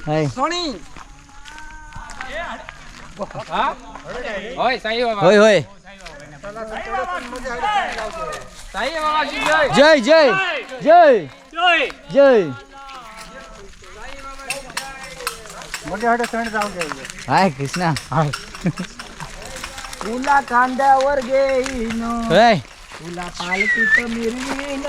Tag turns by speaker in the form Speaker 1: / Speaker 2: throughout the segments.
Speaker 1: हाय
Speaker 2: Sony
Speaker 3: होय साई बाबा
Speaker 1: होय होय
Speaker 3: साई बाबाची जय
Speaker 1: जय जय जय
Speaker 3: जय
Speaker 1: जय
Speaker 2: मोठे हटे सण जाऊन घ्यायचे
Speaker 1: हाय कृष्णा
Speaker 2: तुला कांद्यावर घेईन
Speaker 1: होय
Speaker 2: तुला पालखीत मिरवीन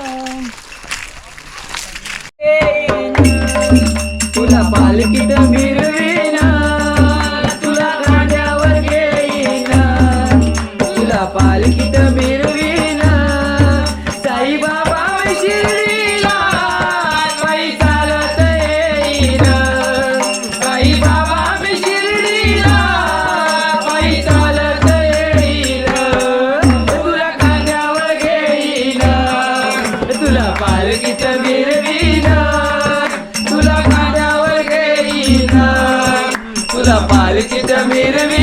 Speaker 1: तुला पालकीत मिरवीन तुला खांद्यावर घेईन तुला पालकीत मिरवीन साईबाबा शिर्डीला पायी चालत येईन साईबाबा शिर्डीला पायी चालत येईन तुला खांद्यावर घेईन तुला पालकीत मिरवीन तुला खांद्यावर घेईन तुला पालकीत मिरवीन